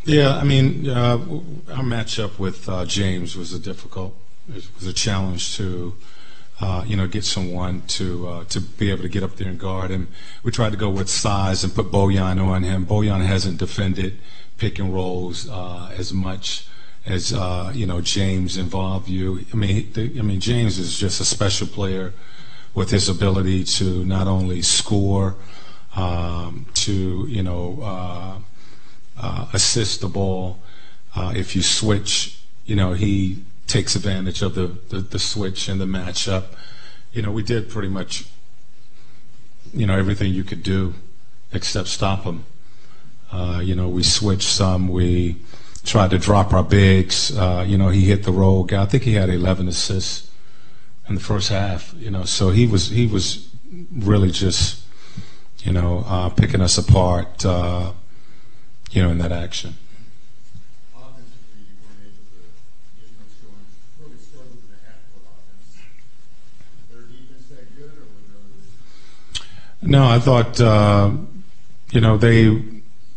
Yeah, I mean, our matchup with James was it was a challenge to, get someone to be able to get up there and guard him. We tried to go with size and put Bojan on him. Bojan hasn't defended pick and rolls as much as James involved you. I mean, James is just a special player with his ability to not only score, to assist the ball. If you switch, he takes advantage of the switch and the matchup. We did pretty much, everything you could do except stop him. We switched some. We tried to drop our bigs. He hit the roll guy. I think he had 11 assists in the first half. So he was really just, picking us apart. In that action. Offensively, you weren't able to get much going. Really struggled with the half-court offense. Was their defense that good, or was there other issues? No, I thought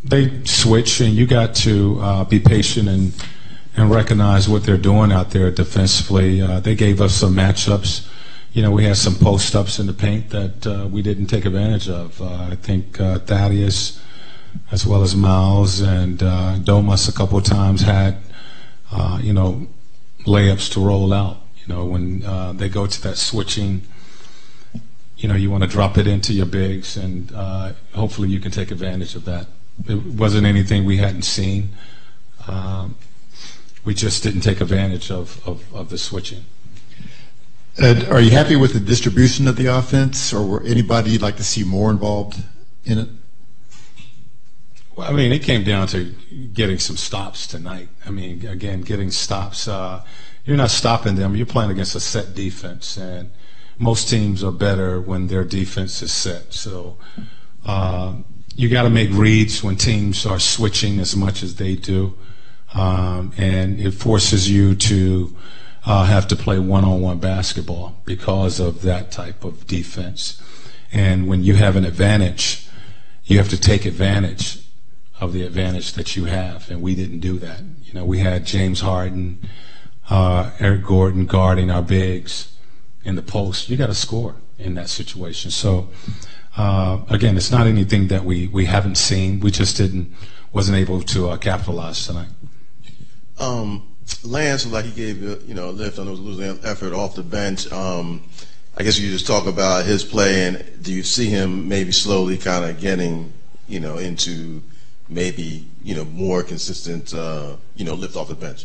they switch, and you got to be patient and recognize what they're doing out there defensively. They gave us some matchups. We had some post-ups in the paint that we didn't take advantage of. I think Thaddeus, as well as Miles and Domas a couple of times had, layups to roll out. When they go to that switching, you want to drop it into your bigs, and hopefully you can take advantage of that. It wasn't anything we hadn't seen. We just didn't take advantage of the switching. Ed, are you happy with the distribution of the offense, or were anybody you'd like to see more involved in it? Well, I mean, it came down to getting some stops tonight. I mean, again, getting stops. You're not stopping them. You're playing against a set defense, and most teams are better when their defense is set. So you got to make reads when teams are switching as much as they do, and it forces you to have to play one-on-one basketball because of that type of defense. And when you have an advantage, you have to take advantage of the advantage that you have, and we didn't do that. We had James Harden, Eric Gordon guarding our bigs in the post. You got to score in that situation. So again, it's not anything that we haven't seen. We just wasn't able to capitalize tonight. Lance, like he gave a lift on those losing effort off the bench. I guess you just talk about his play, and do you see him maybe slowly kind of getting into maybe more consistent lift off the bench?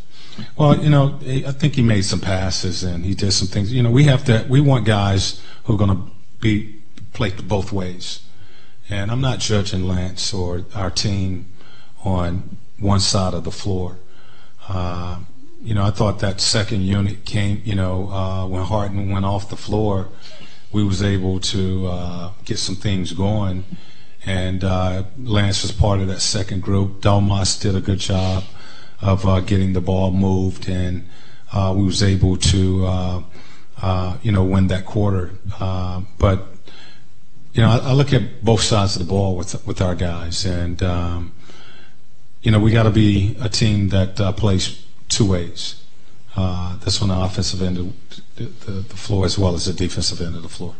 Well, I think he made some passes and he did some things. We want guys who are going to play both ways, and I'm not judging Lance or our team on one side of the floor. I thought that second unit came, when Harden went off the floor, we was able to get some things going. And Lance was part of that second group. Domas did a good job of getting the ball moved, and we was able to, win that quarter. But I look at both sides of the ball with our guys, and we got to be a team that plays two ways. That's on the offensive end of the floor as well as the defensive end of the floor.